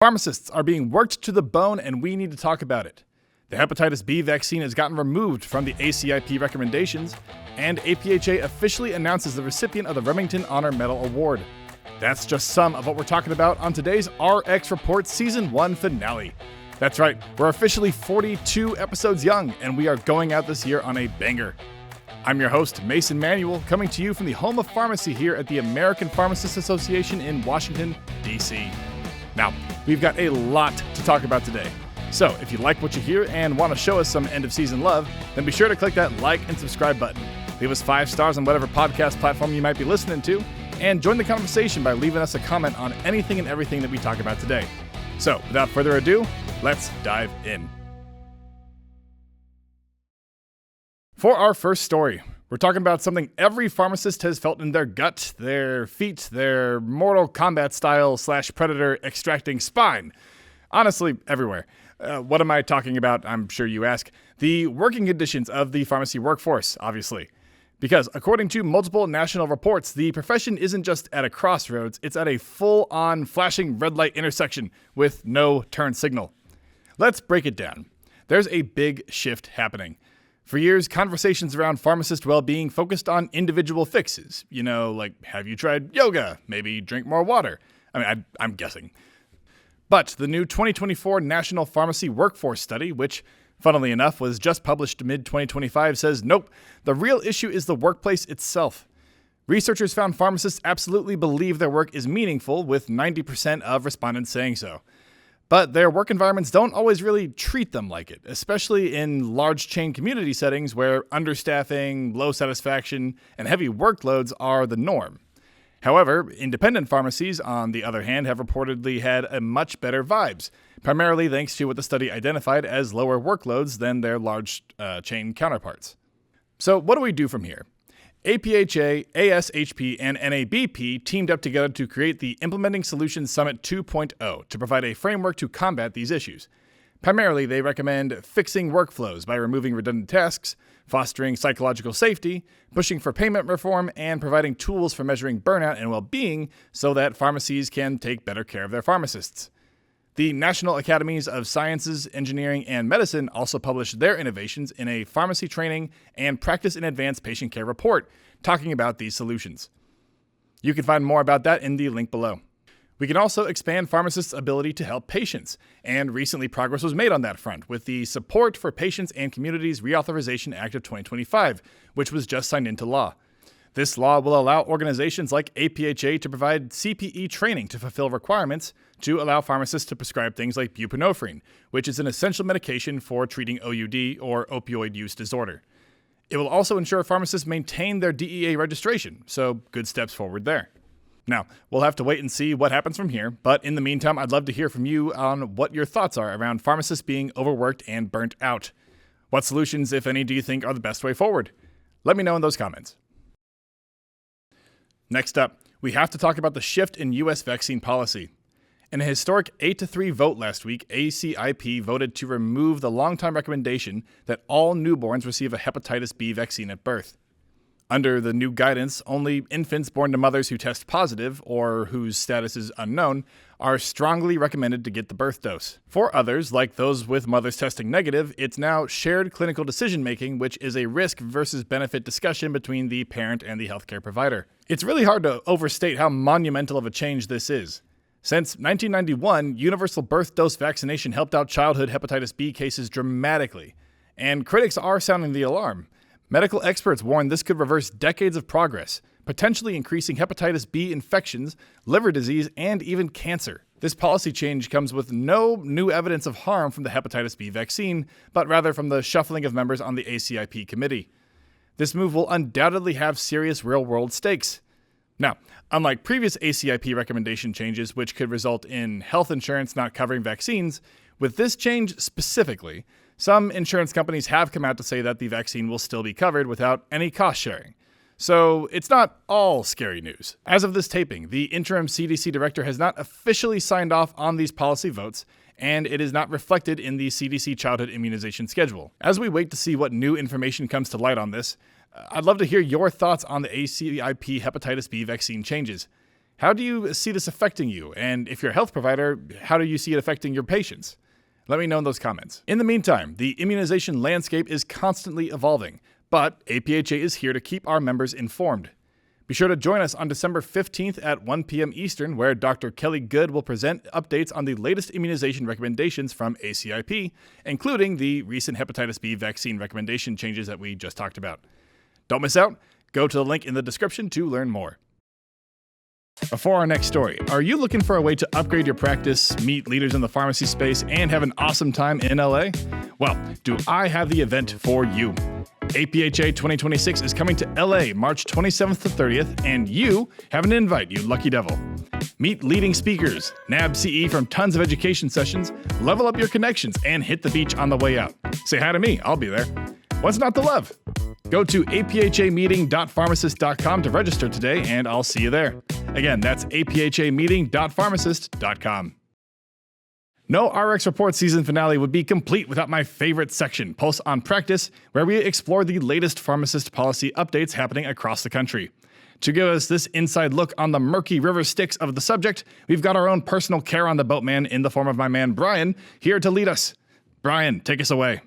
Pharmacists are being worked to the bone, and we need to talk about it. The hepatitis B vaccine has gotten removed from the ACIP recommendations, and APHA officially announces the recipient of the Remington Honor Medal Award. That's just some of what we're talking about on today's RX Report Season 1 finale. That's right, we're officially 42 episodes young, and we are going out this year on a banger. I'm your host, Manuel, coming to you from the home of pharmacy here at the American Pharmacists Association in Washington, D.C. Now, we've got a lot to talk about today. So, if you like what you hear and want to show us some end-of-season love, then be sure to click that like and subscribe button. Leave us 5 stars on whatever podcast platform you might be listening to, and join the conversation by leaving us a comment on anything and everything that we talk about today. So, without further ado, let's dive in. For our first story, we're talking about something every pharmacist has felt in their gut, their feet, their Mortal Kombat style / Predator extracting spine. Honestly, everywhere. What am I talking about, I'm sure you ask? The working conditions of the pharmacy workforce, obviously. Because according to multiple national reports, the profession isn't just at a crossroads, it's at a full-on flashing red light intersection with no turn signal. Let's break it down. There's a big shift happening. For years, conversations around pharmacist well-being focused on individual fixes. You know, like, have you tried yoga? Maybe drink more water. I'm guessing. But the new 2024 National Pharmacy Workforce Study, which, funnily enough, was just published mid-2025, says nope, the real issue is the workplace itself. Researchers found pharmacists absolutely believe their work is meaningful, with 90% of respondents saying so. But their work environments don't always really treat them like it, especially in large chain community settings where understaffing, low satisfaction, and heavy workloads are the norm. However, independent pharmacies, on the other hand, have reportedly had a much better vibes, primarily thanks to what the study identified as lower workloads than their large chain counterparts. So what do we do from here? APHA, ASHP, and NABP teamed up together to create the Implementing Solutions Summit 2.0 to provide a framework to combat these issues. Primarily, they recommend fixing workflows by removing redundant tasks, fostering psychological safety, pushing for payment reform, and providing tools for measuring burnout and well-being so that pharmacies can take better care of their pharmacists. The National Academies of Sciences, Engineering, and Medicine also published their innovations in a Pharmacy Training and Practice in Advanced Patient Care report, talking about these solutions. You can find more about that in the link below. We can also expand pharmacists' ability to help patients, and recently progress was made on that front with the Support for Patients and Communities Reauthorization Act of 2025, which was just signed into law. This law will allow organizations like APHA to provide CPE training to fulfill requirements to allow pharmacists to prescribe things like buprenorphine, which is an essential medication for treating OUD or opioid use disorder. It will also ensure pharmacists maintain their DEA registration, so good steps forward there. Now, we'll have to wait and see what happens from here, but in the meantime, I'd love to hear from you on what your thoughts are around pharmacists being overworked and burnt out. What solutions, if any, do you think are the best way forward? Let me know in those comments. Next up, we have to talk about the shift in U.S. vaccine policy. In a historic 8-3 vote last week, ACIP voted to remove the longtime recommendation that all newborns receive a hepatitis B vaccine at birth. Under the new guidance, only infants born to mothers who test positive, or whose status is unknown, are strongly recommended to get the birth dose. For others, like those with mothers testing negative, it's now shared clinical decision-making, which is a risk versus benefit discussion between the parent and the healthcare provider. It's really hard to overstate how monumental of a change this is. Since 1991, universal birth dose vaccination helped out childhood hepatitis B cases dramatically, and critics are sounding the alarm. Medical experts warn this could reverse decades of progress, potentially increasing hepatitis B infections, liver disease, and even cancer. This policy change comes with no new evidence of harm from the hepatitis B vaccine, but rather from the shuffling of members on the ACIP committee. This move will undoubtedly have serious real-world stakes. Now, unlike previous ACIP recommendation changes, which could result in health insurance not covering vaccines, with this change specifically, some insurance companies have come out to say that the vaccine will still be covered without any cost sharing. So it's not all scary news. As of this taping, the interim CDC director has not officially signed off on these policy votes, and it is not reflected in the CDC childhood immunization schedule. As we wait to see what new information comes to light on this, I'd love to hear your thoughts on the ACIP hepatitis B vaccine changes. How do you see this affecting you? And if you're a health provider, how do you see it affecting your patients? Let me know in those comments. In the meantime, the immunization landscape is constantly evolving, but APHA is here to keep our members informed. Be sure to join us on December 15th at 1 p.m. Eastern, where Dr. Kelly Good will present updates on the latest immunization recommendations from ACIP, including the recent hepatitis B vaccine recommendation changes that we just talked about. Don't miss out. Go to the link in the description to learn more. Before our next story, are you looking for a way to upgrade your practice, meet leaders in the pharmacy space, and have an awesome time in LA? Well, do I have the event for you? APHA 2026 is coming to LA March 27th to 30th, and you have an invite, you lucky devil. Meet leading speakers, nab CE from tons of education sessions, level up your connections, and hit the beach on the way out. Say hi to me, I'll be there. What's not to love? Go to aphameeting.pharmacist.com to register today, and I'll see you there. Again, that's aphameeting.pharmacist.com. No RX Report season finale would be complete without my favorite section, Pulse on Practice, where we explore the latest pharmacist policy updates happening across the country. To give us this inside look on the murky river Styx of the subject, we've got our own personal care on the boatman in the form of my man Brian, here to lead us. Brian, take us away.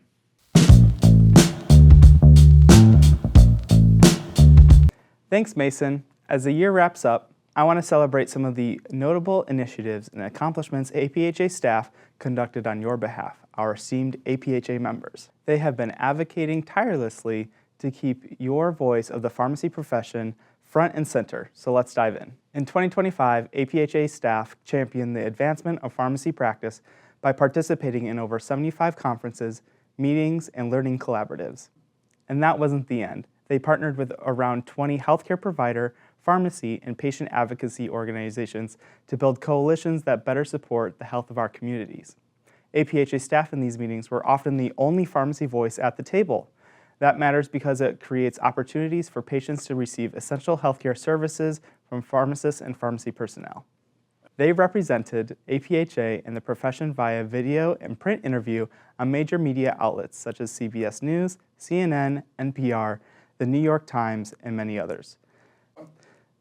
Thanks, Mason. As the year wraps up, I want to celebrate some of the notable initiatives and accomplishments APHA staff conducted on your behalf, our esteemed APHA members. They have been advocating tirelessly to keep your voice of the pharmacy profession front and center, so let's dive in. In 2025, APHA staff championed the advancement of pharmacy practice by participating in over 75 conferences, meetings, and learning collaboratives. And that wasn't the end. They partnered with around 20 healthcare provider, pharmacy, and patient advocacy organizations to build coalitions that better support the health of our communities. APHA staff in these meetings were often the only pharmacy voice at the table. That matters because it creates opportunities for patients to receive essential healthcare services from pharmacists and pharmacy personnel. They represented APHA and the profession via video and print interview on major media outlets such as CBS News, CNN, NPR, the New York Times, and many others.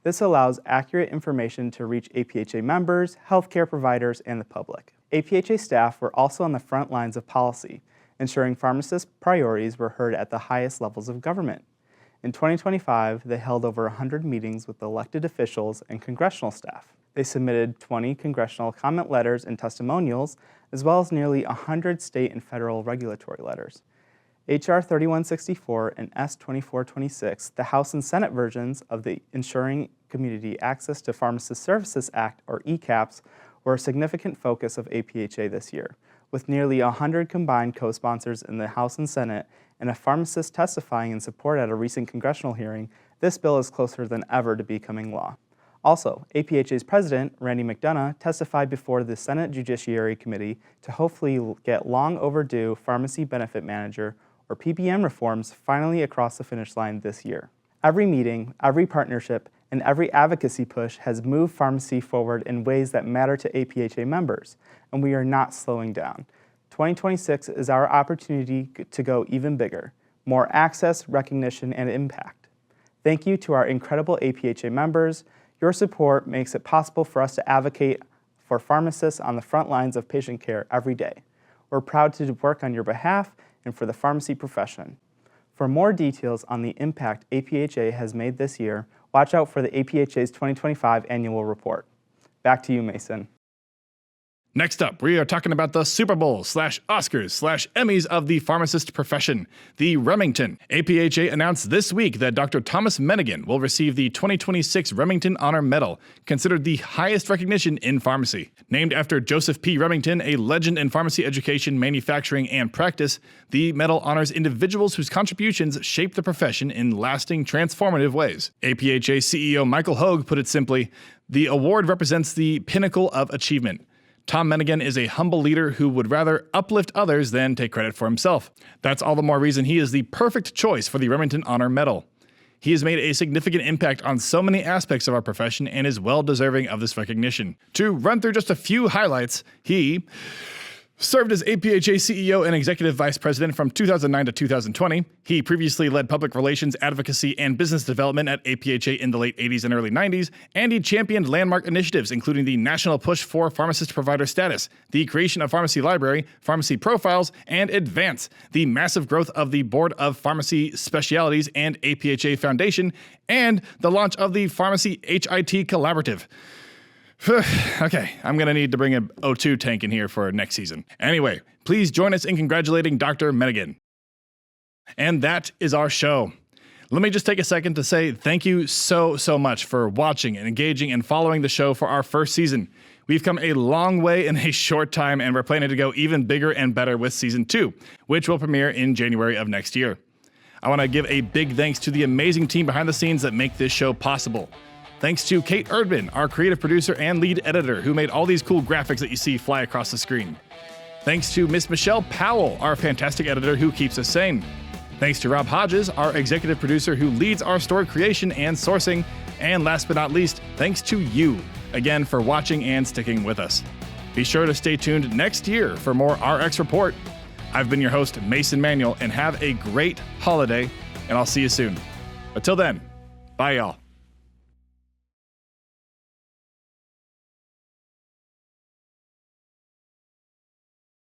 This allows accurate information to reach APHA members, healthcare providers, and the public. APHA staff were also on the front lines of policy, ensuring pharmacists' priorities were heard at the highest levels of government. In 2025, they held over 100 meetings with elected officials and congressional staff. They submitted 20 congressional comment letters and testimonials, as well as nearly 100 state and federal regulatory letters. H.R. 3164 and S. 2426, the House and Senate versions of the Ensuring Community Access to Pharmacist Services Act, or ECAPS, were a significant focus of APHA this year. With nearly 100 combined co-sponsors in the House and Senate and a pharmacist testifying in support at a recent congressional hearing, this bill is closer than ever to becoming law. Also, APHA's president, Randy McDonough, testified before the Senate Judiciary Committee to hopefully get long overdue Pharmacy Benefit Manager, or PBM reforms, finally across the finish line this year. Every meeting, every partnership, and every advocacy push has moved pharmacy forward in ways that matter to APHA members, and we are not slowing down. 2026 is our opportunity to go even bigger, more access, recognition, and impact. Thank you to our incredible APHA members. Your support makes it possible for us to advocate for pharmacists on the front lines of patient care every day. We're proud to work on your behalf and for the pharmacy profession. For more details on the impact APHA has made this year, watch out for the APHA's 2025 annual report. Back to you, Mason. Next up, we are talking about the Super Bowl / Oscars / Emmys of the pharmacist profession, the Remington. APHA announced this week that Dr. Thomas Mennigan will receive the 2026 Remington Honor Medal, considered the highest recognition in pharmacy. Named after Joseph P. Remington, a legend in pharmacy education, manufacturing, and practice, the medal honors individuals whose contributions shaped the profession in lasting, transformative ways. APHA CEO Michael Hogue put it simply, the award represents the pinnacle of achievement. Tom Mennigan is a humble leader who would rather uplift others than take credit for himself. That's all the more reason he is the perfect choice for the Remington Honor Medal. He has made a significant impact on so many aspects of our profession and is well deserving of this recognition. To run through just a few highlights, he Served as APHA CEO and Executive Vice President from 2009 to 2020. He previously led public relations, advocacy, and business development at APHA in the late 80s and early 90s, and he championed landmark initiatives, including the national push for pharmacist provider status, the creation of Pharmacy Library, Pharmacy Profiles, and Advance, the massive growth of the Board of Pharmacy Specialities and APHA Foundation, and the launch of the Pharmacy HIT Collaborative. Okay, I'm going to need to bring an O2 tank in here for next season. Anyway, please join us in congratulating Dr. Menigan. And that is our show. Let me just take a second to say thank you so much for watching and engaging and following the show for our first season. We've come a long way in a short time, and we're planning to go even bigger and better with season 2, which will premiere in January of next year. I want to give a big thanks to the amazing team behind the scenes that make this show possible. Thanks to Kate Erdmann, our creative producer and lead editor, who made all these cool graphics that you see fly across the screen. Thanks to Miss Michelle Powell, our fantastic editor who keeps us sane. Thanks to Rob Hodges, our executive producer who leads our story creation and sourcing. And last but not least, thanks to you, again, for watching and sticking with us. Be sure to stay tuned next year for more RX Report. I've been your host, Mason Manuel, and have a great holiday, and I'll see you soon. Until then, bye y'all.